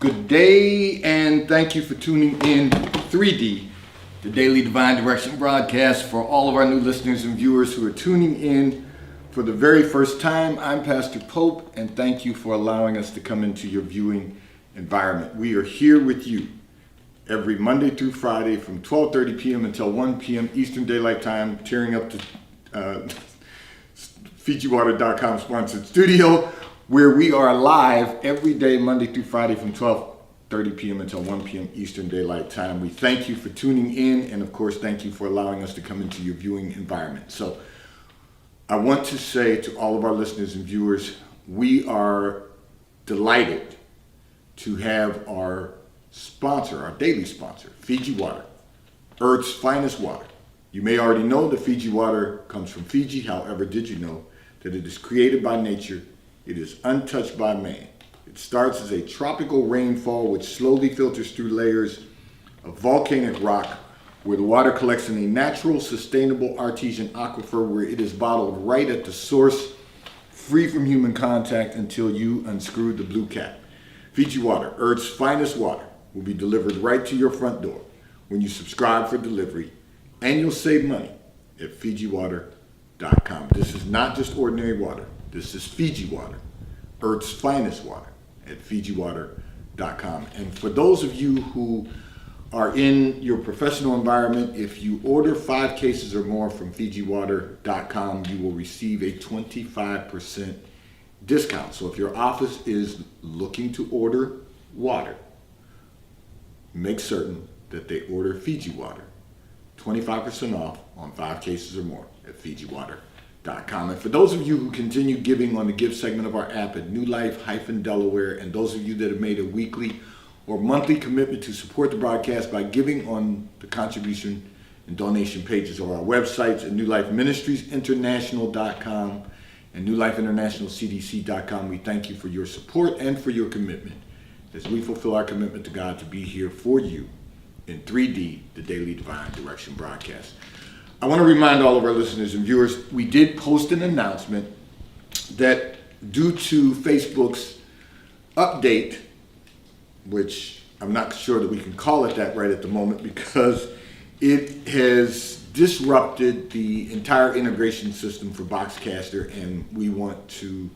Good day, and thank you for tuning in 3D, the Daily Divine Direction broadcast. For all of our new listeners and viewers who are tuning in for the very first time, I'm Pastor Pope, and thank you for allowing us to come into your viewing environment. We are here with you every Monday through Friday from 12:30 p.m. until 1 p.m. Eastern Daylight Time, tearing up the FijiWater.com sponsored studio, where we are live every day, Monday through Friday from 12:30 p.m. until 1 p.m. Eastern Daylight Time. We thank you for tuning in, and of course, thank you for allowing us to come into your viewing environment. So I want to say to all of our listeners and viewers, we are delighted to have our sponsor, our daily sponsor, Fiji Water, Earth's finest water. You may already know that Fiji water comes from Fiji. However, did you know that it is created by nature? It is untouched by man. It starts as a tropical rainfall which slowly filters through layers of volcanic rock, where the water collects in a natural, sustainable artesian aquifer where it is bottled right at the source, free from human contact until you unscrew the blue cap. Fiji Water, Earth's finest water, will be delivered right to your front door when you subscribe for delivery, and you'll save money at FijiWater.com. This is not just ordinary water. This is Fiji Water, Earth's finest water, at FijiWater.com. And for those of you who are in your professional environment, if you order 5 cases or more from FijiWater.com, you will receive a 25% discount. So if your office is looking to order water, make certain that they order Fiji Water. 25% off on 5 cases or more at FijiWater.com. And for those of you who continue giving on the give segment of our app at New Life-Delaware, and those of you that have made a weekly or monthly commitment to support the broadcast by giving on the contribution and donation pages of our websites at New Life Ministries International.com and New Life International CDC.com, we thank you for your support and for your commitment as we fulfill our commitment to God to be here for you in 3D, the Daily Divine Direction broadcast. I want to remind all of our listeners and viewers, we did post an announcement that due to Facebook's update, which I'm not sure that we can call it that right at the moment because it has disrupted the entire integration system for Boxcaster, and we want to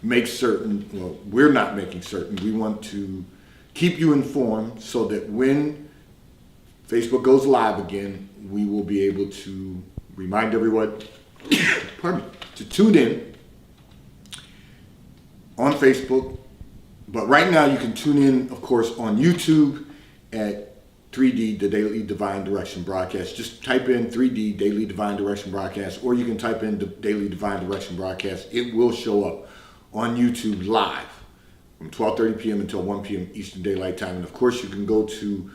make certain, well, we're not making certain, we want to keep you informed so that when Facebook goes live again, we will be able to remind everyone pardon me, to tune in on Facebook. But right now you can tune in, of course, on YouTube at 3D, the Daily Divine Direction broadcast. Just type in 3D, Daily Divine Direction broadcast, or you can type in the Daily Divine Direction broadcast. It will show up on YouTube live from 12:30 p.m. until 1 p.m. Eastern Daylight Time. And of course, you can go to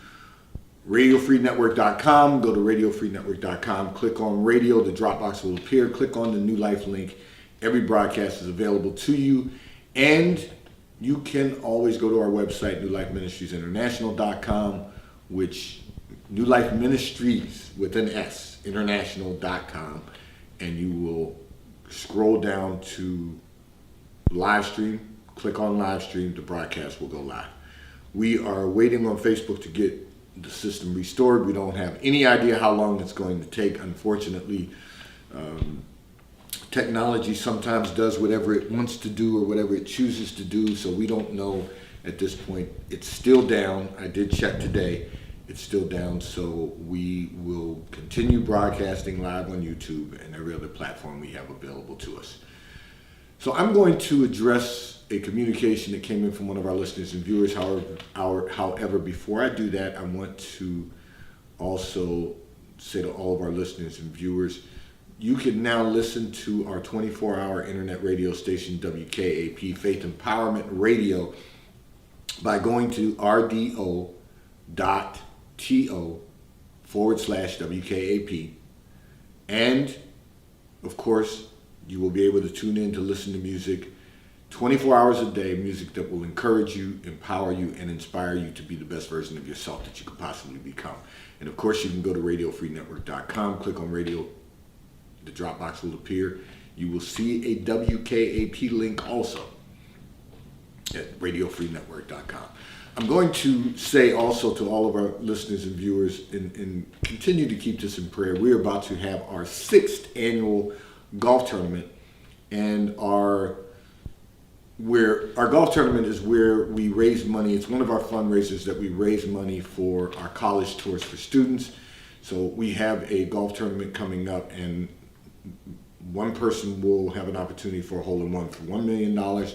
RadioFreeNetwork.com, go to RadioFreeNetwork.com, click on radio, the drop box will appear, click on the New Life link. Every broadcast is available to you, and you can always go to our website, New Life Ministries International.com, which New Life Ministries with an S, International.com, and you will scroll down to live stream, click on live stream, the broadcast will go live. We are waiting on Facebook to get the system restored. We don't have any idea how long it's going to take. Unfortunately, technology sometimes does whatever it wants to do or whatever it chooses to do, so we don't know at this point. It's still down. I did check today. It's still down, so we will continue broadcasting live on YouTube and every other platform we have available to us. So I'm going to address a communication that came in from one of our listeners and viewers. However, before I do that, I want to also say to all of our listeners and viewers, you can now listen to our 24-hour internet radio station, WKAP, Faith Empowerment Radio, by going to rdo.to/WKAP. And, of course, you will be able to tune in to listen to music 24 hours a day, music that will encourage you, empower you, and inspire you to be the best version of yourself that you could possibly become. And of course, you can go to RadioFreeNetwork.com, click on radio, the drop box will appear. You will see a WKAP link also at RadioFreeNetwork.com. I'm going to say also to all of our listeners and viewers, and continue to keep this in prayer. We're about to have our 6th annual golf tournament, and our golf tournament is where we raise money. It's one of our fundraisers that we raise money for our college tours for students. So we have a golf tournament coming up, and one person will have an opportunity for a hole-in-one for $1 million.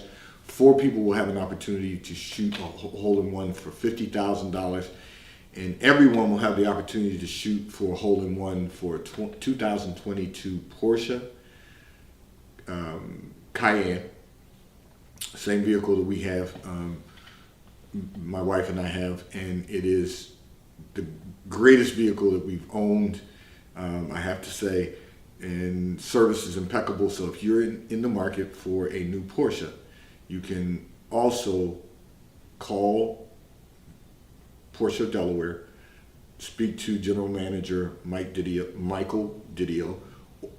4 people will have an opportunity to shoot a hole-in-one for $50,000, and everyone will have the opportunity to shoot for a hole-in-one for a 2022 Porsche Cayenne, same vehicle that we have, my wife and I have, and it is the greatest vehicle that we've owned, I have to say, and service is impeccable. So if you're in the market for a new Porsche, you can also call Porsche of Delaware, speak to General Manager Michael Didio,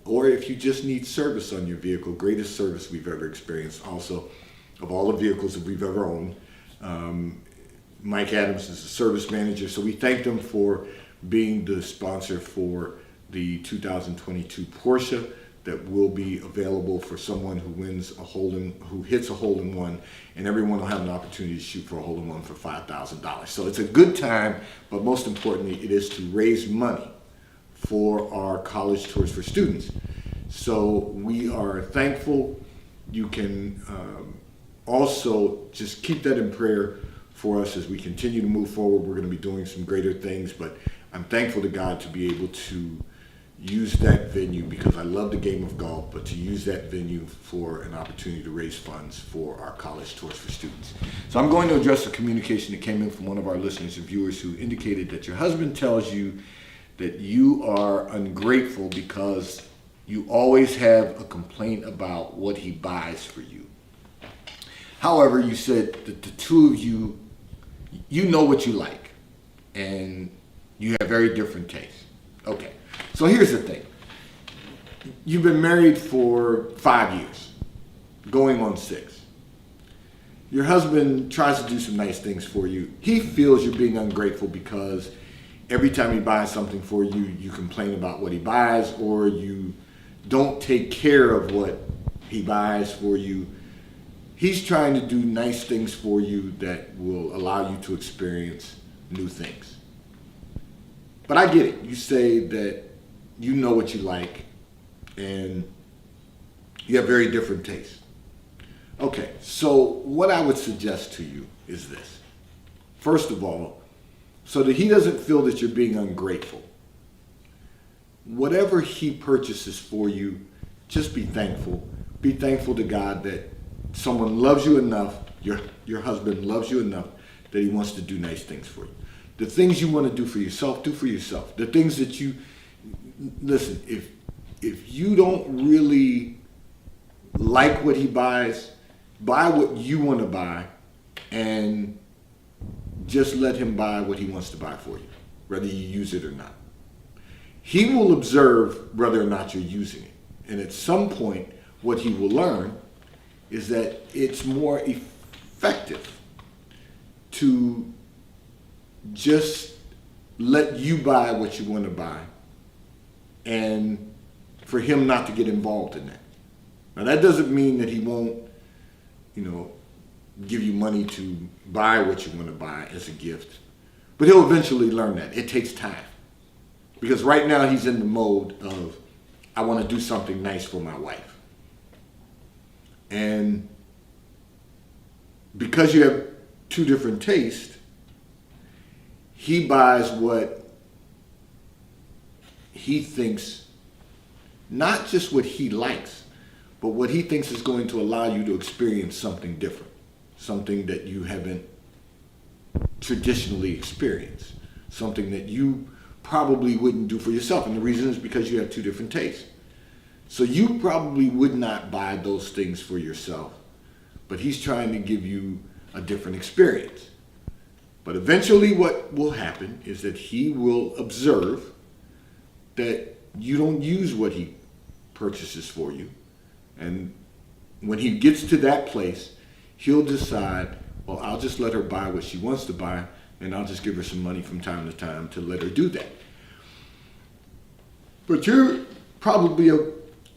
or if you just need service on your vehicle, greatest service we've ever experienced also of all the vehicles that we've ever owned. Mike Adams is the service manager, so we thank them for being the sponsor for the 2022 Porsche that will be available for someone who who hits a hole-in-one, and everyone will have an opportunity to shoot for a hole-in-one for $5,000. So it's a good time, but most importantly, it is to raise money for our college tours for students. So we are thankful. You can also just keep that in prayer for us as we continue to move forward. We're going to be doing some greater things, but I'm thankful to God to be able to use that venue, because I love the game of golf, but to use that venue for an opportunity to raise funds for our college tours for students. So I'm going to address a communication that came in from one of our listeners and viewers who indicated that your husband tells you that you are ungrateful because you always have a complaint about what he buys for you. However, you said that the two of you, you know what you like, and you have very different tastes. Okay, so here's the thing. You've been married for 5 years, going on 6. Your husband tries to do some nice things for you. He feels you're being ungrateful because every time he buys something for you, you complain about what he buys, or you don't take care of what he buys for you. He's trying to do nice things for you that will allow you to experience new things. But I get it. You say that you know what you like and you have very different tastes. Okay, so what I would suggest to you is this. First of all, so that he doesn't feel that you're being ungrateful, whatever he purchases for you, just be thankful. Be thankful to God that someone loves you enough, your husband loves you enough, that he wants to do nice things for you. The things you want to do for yourself, do for yourself. The things that listen, if you don't really like what he buys, buy what you want to buy, and just let him buy what he wants to buy for you, whether you use it or not. He will observe whether or not you're using it. And at some point, what he will learn is that it's more effective to just let you buy what you want to buy and for him not to get involved in that. Now, that doesn't mean that he won't, give you money to buy what you want to buy as a gift, but he'll eventually learn that. It takes time. Because right now he's in the mode of, I want to do something nice for my wife. And because you have two different tastes, he buys what he thinks, not just what he likes, but what he thinks is going to allow you to experience something different, something that you haven't traditionally experienced, something that you probably wouldn't do for yourself. And the reason is because you have two different tastes. So you probably would not buy those things for yourself, but he's trying to give you a different experience. But eventually what will happen is that he will observe that you don't use what he purchases for you. And when he gets to that place, he'll decide Well, I'll just let her buy what she wants to buy, and I'll just give her some money from time to time to let her do that. But you're probably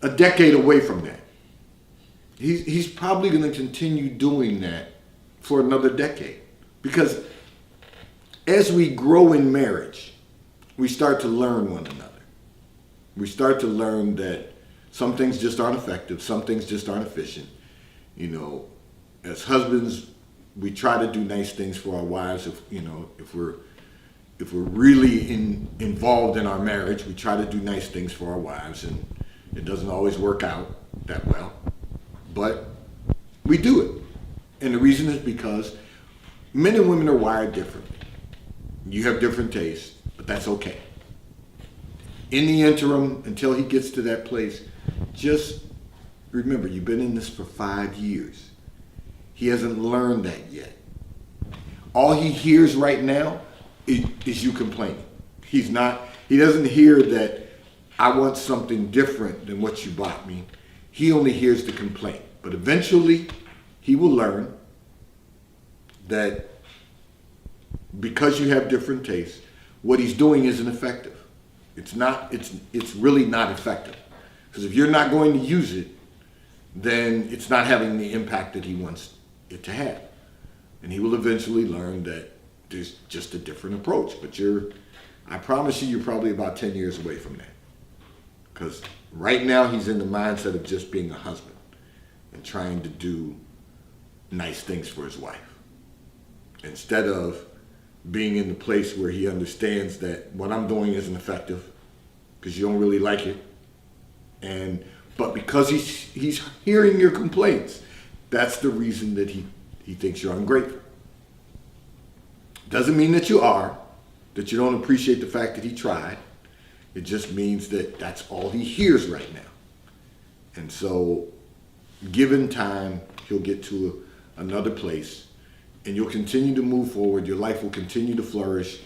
a decade away from that. He's probably going to continue doing that for another decade. Because as we grow in marriage, we start to learn one another. We start to learn that some things just aren't effective, some things just aren't efficient. You know, as husbands, we try to do nice things for our wives. If we're really involved in our marriage, we try to do nice things for our wives, and it doesn't always work out that well. But we do it. And the reason is because men and women are wired differently. You have different tastes, but that's okay. In the interim, until he gets to that place, just remember, you've been in this for 5 years. He hasn't learned that yet. All he hears right now is you complaining. He doesn't hear that I want something different than what you bought me. He only hears the complaint. But eventually, he will learn that because you have different tastes, what he's doing isn't effective. It's really not effective. Because if you're not going to use it, then it's not having the impact that he wants it to have. And he will eventually learn that there's just a different approach. But I promise you're probably about 10 years away from that. Because right now he's in the mindset of just being a husband and trying to do nice things for his wife. Instead of being in the place where he understands that what I'm doing isn't effective because you don't really like it. But because he's hearing your complaints, that's the reason that he thinks you're ungrateful. Doesn't mean that you are, that you don't appreciate the fact that he tried. It just means that that's all he hears right now. And so, given time, he'll get to another place, and you'll continue to move forward. Your life will continue to flourish,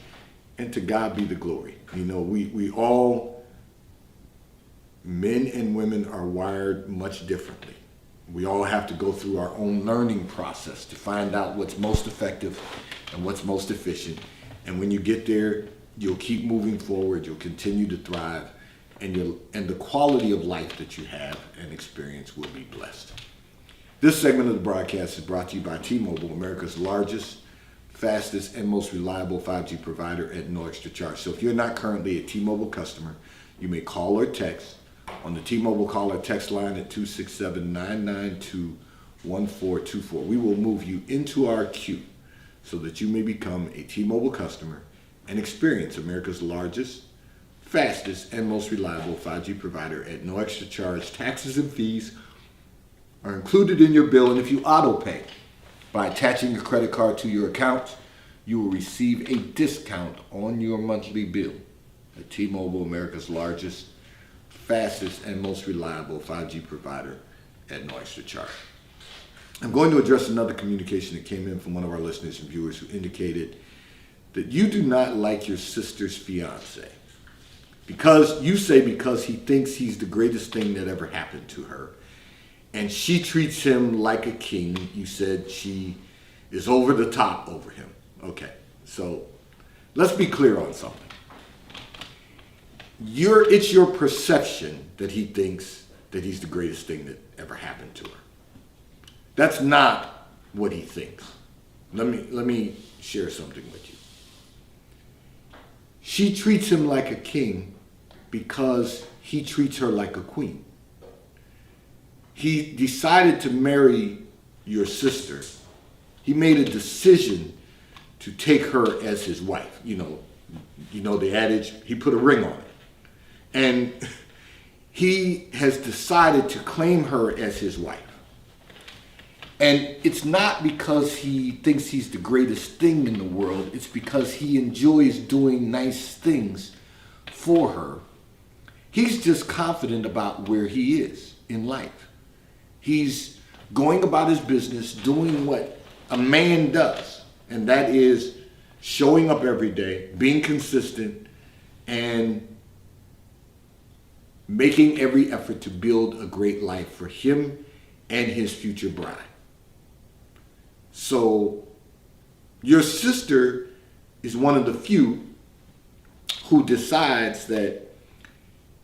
and to God be the glory. You know, we all, men and women, are wired much differently. We all have to go through our own learning process to find out what's most effective and what's most efficient. And when you get there, you'll keep moving forward, you'll continue to thrive, and the quality of life that you have and experience will be blessed. This segment of the broadcast is brought to you by T-Mobile, America's largest, fastest, and most reliable 5G provider at no extra charge. So if you're not currently a T-Mobile customer, you may call or text on the T-Mobile call or text line at 267-992-1424. We will move you into our queue so that you may become a T-Mobile customer and experience America's largest, fastest, and most reliable 5G provider at no extra charge. Taxes and fees are included in your bill, and if you auto pay by attaching your credit card to your account, you will receive a discount on your monthly bill. At T-Mobile, America's largest, fastest, and most reliable 5G provider at no extra charge. I'm going to address another communication that came in from one of our listeners and viewers who indicated that you do not like your sister's fiance because he thinks he's the greatest thing that ever happened to her. And she treats him like a king. You said she is over the top over him. Okay, so let's be clear on something. It's your perception that he thinks that he's the greatest thing that ever happened to her. That's not what he thinks. Let me share something with you. She treats him like a king because he treats her like a queen. He decided to marry your sister. He made a decision to take her as his wife. You know the adage, he put a ring on it. And he has decided to claim her as his wife. And it's not because he thinks he's the greatest thing in the world. It's because he enjoys doing nice things for her. He's just confident about where he is in life. He's going about his business, doing what a man does. And that is showing up every day, being consistent, and making every effort to build a great life for him and his future bride. So Your sister is one of the few who decides that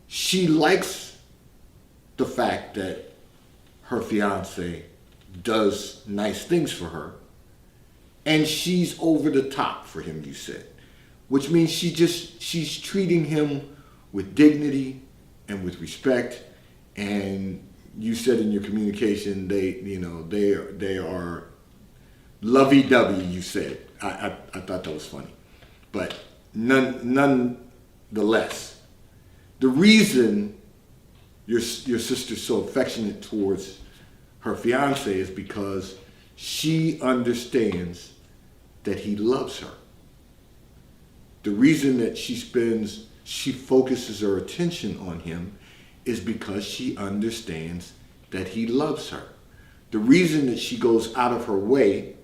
she likes the fact that her fiance does nice things for her, and she's over the top for him, you said, which means she's treating him with dignity and with respect. And you said in your communication they are lovey-dovey. You said I thought that was funny, but nonetheless, the reason your sister's so affectionate towards her fiance is because she understands that he loves her. The reason that she focuses her attention on him is because she understands that he loves her. The reason that she goes out of her way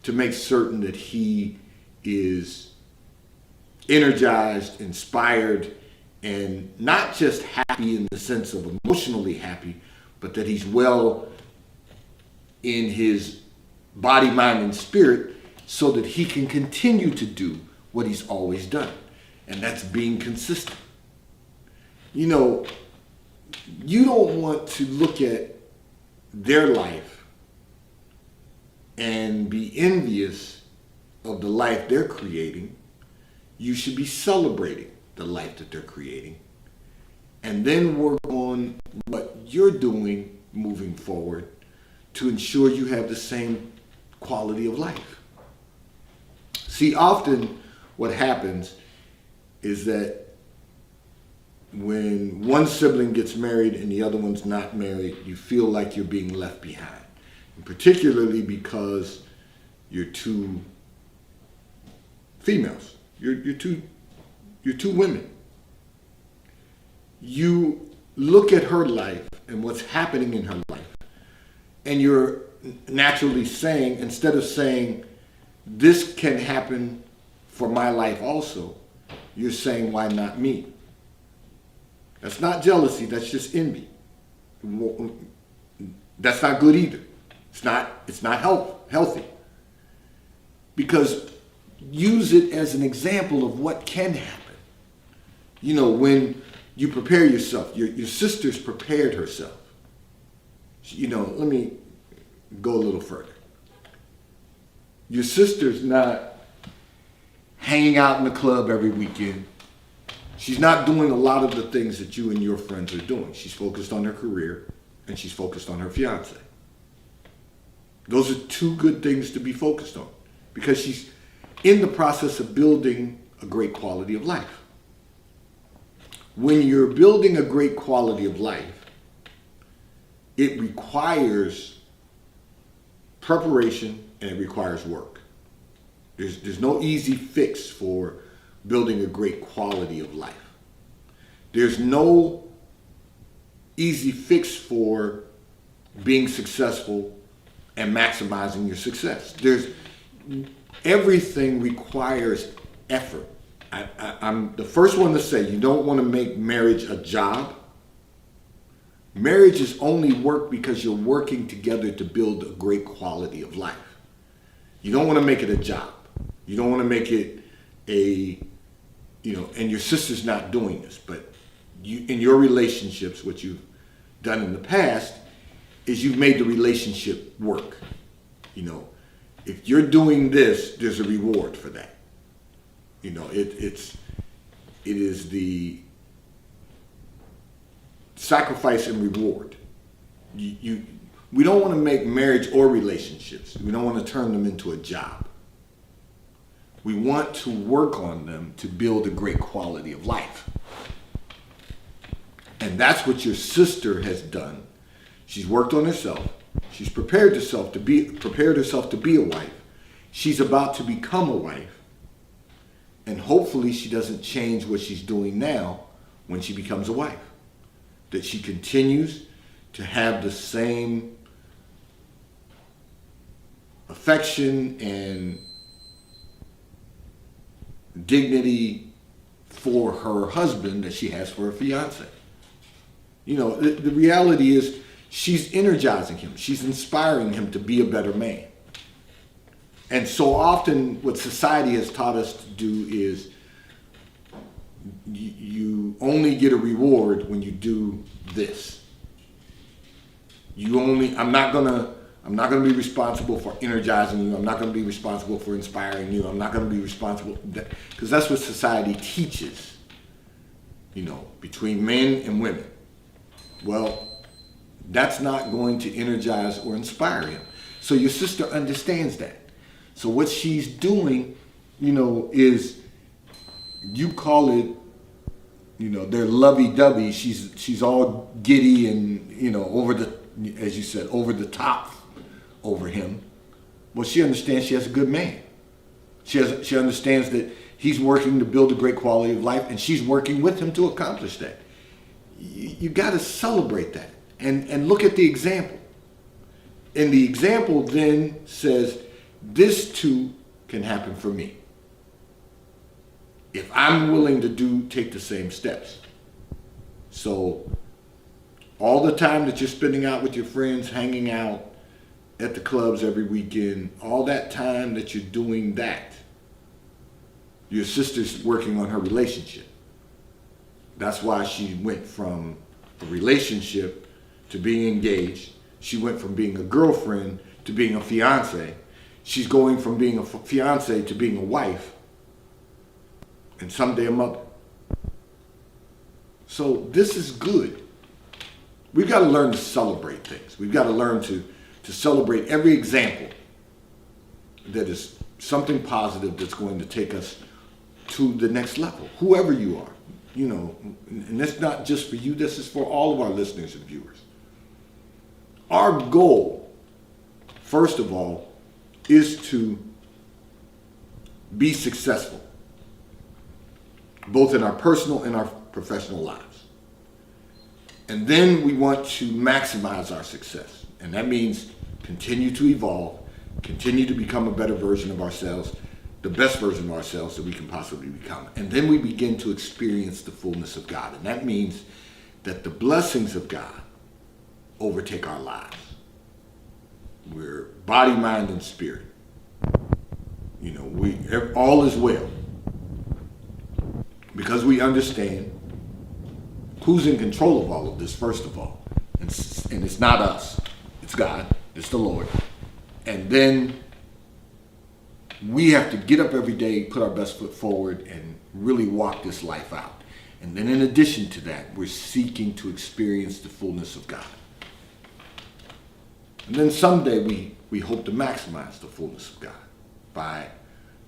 to make certain that he is energized, inspired, and not just happy in the sense of emotionally happy, but that he's well in his body, mind, and spirit, so that he can continue to do what he's always done. And that's being consistent. You know, you don't want to look at their life and be envious of the life they're creating. You should be celebrating the life that they're creating, and then work on what you're doing moving forward to ensure you have the same quality of life. See, often what happens is that when one sibling gets married and the other one's not married, you feel like you're being left behind. And particularly because you're two females. You're two women. You look at her life and what's happening in her life, and you're naturally saying, instead of saying, this can happen for my life also, you're saying, why not me? That's not jealousy, that's just envy. That's not good either. It's not healthy. Because use it as an example of what can happen. You know, when you prepare yourself, your sister's prepared herself. You know, let me go a little further. Your sister's not hanging out in the club every weekend. She's not doing a lot of the things that you and your friends are doing. She's focused on her career and she's focused on her fiance. Those are two good things to be focused on because she's in the process of building a great quality of life. When you're building a great quality of life, it requires preparation and it requires work. There's no easy fix for building a great quality of life. There's no easy fix for being successful and maximizing your success. Everything requires effort. I'm the first one to say you don't want to make marriage a job. Marriage is only work because you're working together to build a great quality of life. You don't want to make it a job. You don't want to make it and your sister's not doing this, but you, in your relationships, what you've done in the past is you've made the relationship work. You know, if you're doing this, there's a reward for that. You know, it is the sacrifice and reward. We don't want to make marriage or relationships, we don't want to turn them into a job. We want to work on them to build a great quality of life. And that's what your sister has done. She's worked on herself. She's prepared herself to be a wife. She's about to become a wife. And hopefully she doesn't change what she's doing now when she becomes a wife. That she continues to have the same affection and dignity for her husband that she has for her fiance. You know, the reality is she's energizing him. She's inspiring him to be a better man. And so often what society has taught us to do is you only get a reward when you do this. I'm not gonna be responsible for energizing you. I'm not gonna be responsible for inspiring you. I'm not gonna be responsible, because that's what society teaches, between men and women. Well, that's not going to energize or inspire him. So your sister understands that. So what she's doing, is, you call it, they're lovey-dovey. She's all giddy and, over the, as you said, over the top over him. Well, she understands she has a good man. She understands that he's working to build a great quality of life, and she's working with him to accomplish that. You got to celebrate that and look at the example. And the example then says, this too can happen for me if I'm willing to take the same steps. So all the time that you're spending out with your friends, hanging out at the clubs every weekend, all that time that you're doing that, your sister's working on her relationship. That's why she went from a relationship to being engaged. She went from being a girlfriend to being a fiance. She's going from being a fiance to being a wife, and someday a mother. So this is good. We've got to learn to celebrate things. We've got to learn to celebrate every example that is something positive that's going to take us to the next level, whoever you are. And that's not just for you, this is for all of our listeners and viewers. Our goal, first of all, is to be successful, both in our personal and our professional lives. And then we want to maximize our success. And that means continue to evolve, continue to become a better version of ourselves, the best version of ourselves that we can possibly become. And then we begin to experience the fullness of God. And that means that the blessings of God overtake our lives. We're body, mind, and spirit. All is well. Because we understand who's in control of all of this, first of all. And it's not us. It's God. It's the Lord. And then we have to get up every day, put our best foot forward, and really walk this life out. And then in addition to that, we're seeking to experience the fullness of God. And then someday we hope to maximize the fullness of God by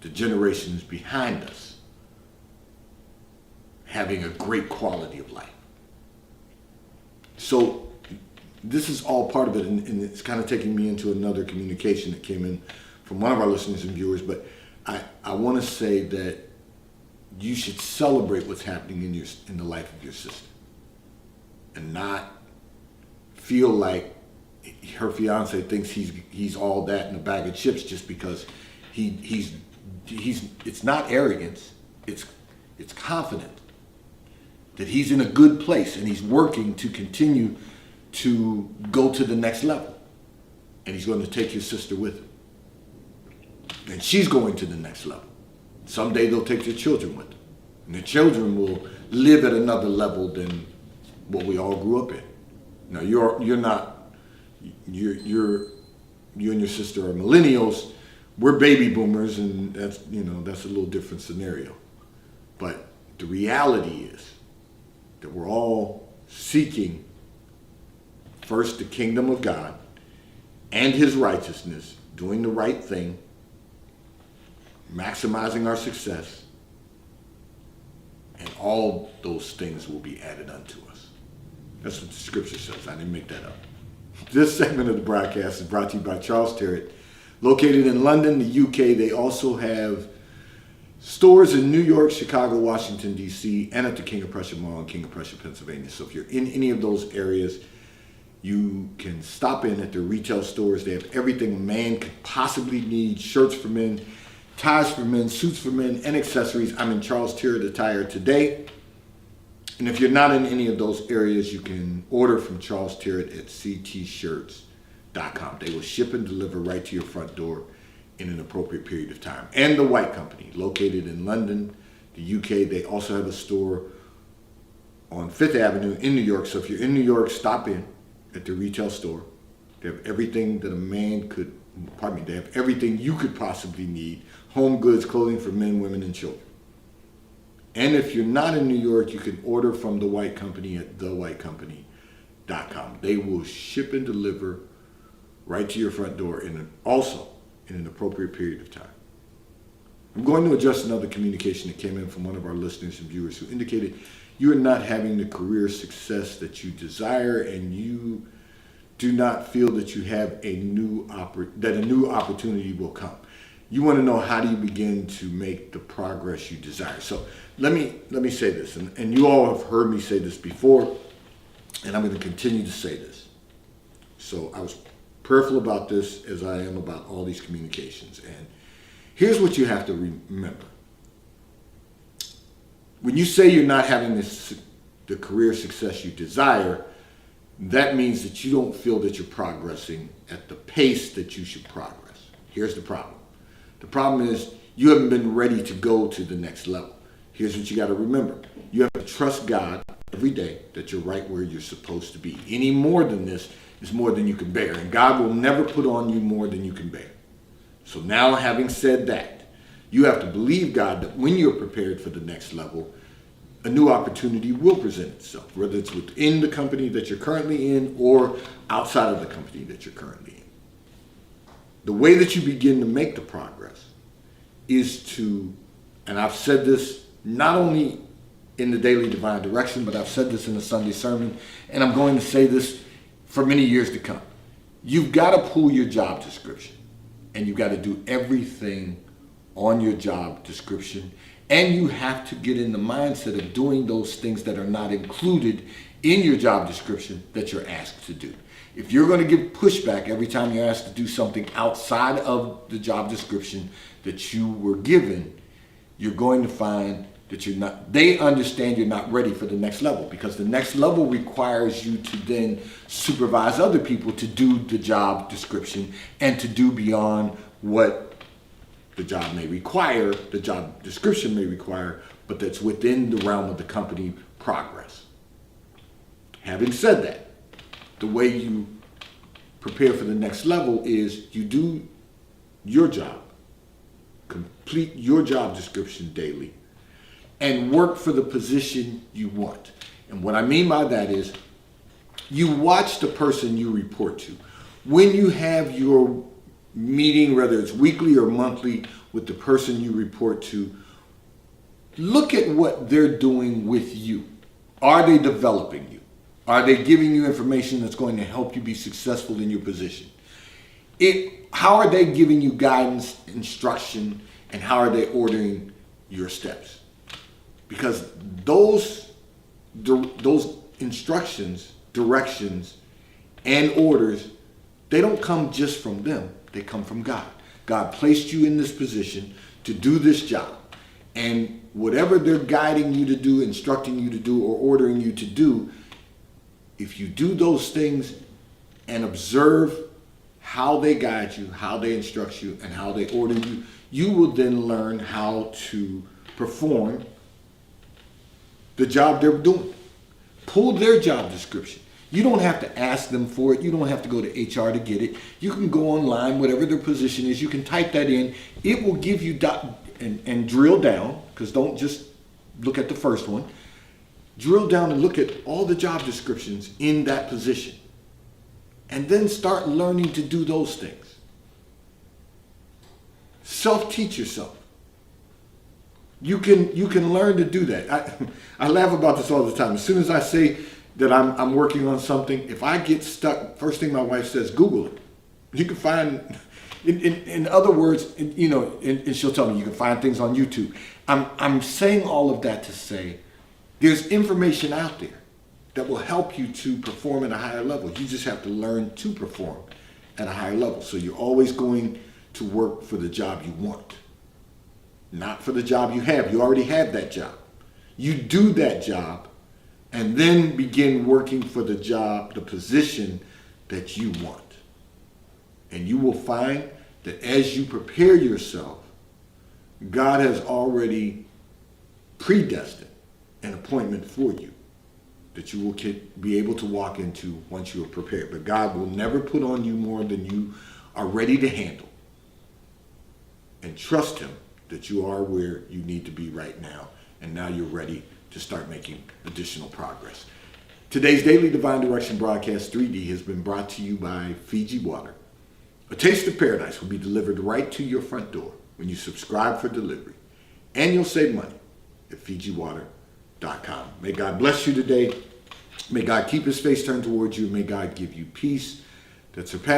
the generations behind us having a great quality of life. So this is all part of it, and it's kind of taking me into another communication that came in from one of our listeners and viewers, but I want to say that you should celebrate what's happening in the life of your sister and not feel like her fiance thinks he's all that in a bag of chips just because he's it's not arrogance, it's confident that he's in a good place and he's working to continue to go to the next level, and he's going to take your sister with him, and she's going to the next level. Someday they'll take their children with them, and their children will live at another level than what we all grew up in. Now you and your sister are millennials. We're baby boomers, and that's a little different scenario. But the reality is that we're all seeking first the kingdom of God and his righteousness, doing the right thing, maximizing our success, and all those things will be added unto us. That's what the scripture says. I didn't make that up. This segment of the broadcast is brought to you by Charles Tyrwhitt, located in London, the UK. They also have stores in New York, Chicago, Washington, D.C., and at the King of Prussia Mall in King of Prussia, Pennsylvania. So if you're in any of those areas, you can stop in at their retail stores. They have everything a man could possibly need: shirts for men, ties for men, suits for men, and accessories. I'm in Charles Tyrwhitt attire today. And if you're not in any of those areas, you can order from Charles Tyrwhitt at ctshirts.com. They will ship and deliver right to your front door in an appropriate period of time. And The White Company, located in London, the UK. They also have a store on Fifth Avenue in New York. So if you're in New York, stop in at the retail store. They have everything that a man could, they have everything you could possibly need. Home goods, clothing for men, women, and children. And if you're not in New York, you can order from The White Company at thewhitecompany.com. They will ship and deliver right to your front door also in an appropriate period of time. I'm going to address another communication that came in from one of our listeners and viewers who indicated you are not having the career success that you desire, and you do not feel that you have a new opportunity will come. You want to know, how do you begin to make the progress you desire? So let me say this, and you all have heard me say this before, and I'm going to continue to say this. So I was prayerful about this, as I am about all these communications. And here's what you have to remember. When you say you're not having the career success you desire, that means that you don't feel that you're progressing at the pace that you should progress. Here's the problem. The problem is you haven't been ready to go to the next level. Here's what you got to remember. You have to trust God every day that you're right where you're supposed to be. Any more than this is more than you can bear. And God will never put on you more than you can bear. So now, having said that, you have to believe God that when you're prepared for the next level, a new opportunity will present itself, whether it's within the company that you're currently in or outside of the company that you're currently in. The way that you begin to make the progress is to, and I've said this not only in the Daily Divine Direction, but I've said this in the Sunday sermon, and I'm going to say this for many years to come. You've got to pull your job description, and you've got to do everything on your job description, and you have to get in the mindset of doing those things that are not included in your job description that you're asked to do. If you're going to give pushback every time you're asked to do something outside of the job description that you were given, you're going to find that they understand you're not ready for the next level, because the next level requires you to then supervise other people to do the job description and to do beyond what the job may require, the job description may require, but that's within the realm of the company progress. Having said that, the way you prepare for the next level is you do your job, complete your job description daily, and work for the position you want. And what I mean by that is you watch the person you report to. When you have your meeting, whether it's weekly or monthly, with the person you report to, look at what they're doing with you. Are they developing you? Are they giving you information that's going to help you be successful in your position? How are they giving you guidance, instruction, and how are they ordering your steps? Because those instructions, directions, and orders, they don't come just from them. They come from God. God placed you in this position to do this job. And whatever they're guiding you to do, instructing you to do, or ordering you to do, if you do those things and observe how they guide you, how they instruct you, and how they order you, you will then learn how to perform the job they're doing. Pull their job description. You don't have to ask them for it. You don't have to go to HR to get it. You can go online, whatever their position is, you can type that in. It will give you and drill down, because don't just look at the first one. Drill down and look at all the job descriptions in that position. And then start learning to do those things. Self-teach yourself. You can learn to do that. I laugh about this all the time. As soon as I say that I'm working on something, if I get stuck, first thing my wife says, Google it. You can find, in other words, and she'll tell me you can find things on YouTube. I'm saying all of that to say there's information out there that will help you to perform at a higher level. You just have to learn to perform at a higher level. So you're always going to work for the job you want, not for the job you have. You already have that job. You do that job and then begin working for the job, the position that you want. And you will find that as you prepare yourself, God has already predestined an appointment for you that you will be able to walk into once you are prepared. But God will never put on you more than you are ready to handle. And trust him that you are where you need to be right now. And now you're ready to start making additional progress. Today's Daily Divine Direction Broadcast 3D has been brought to you by Fiji Water. A taste of paradise will be delivered right to your front door when you subscribe for delivery. And you'll save money at FijiWater.com. May God bless you today. May God keep his face turned towards you. May God give you peace that surpasses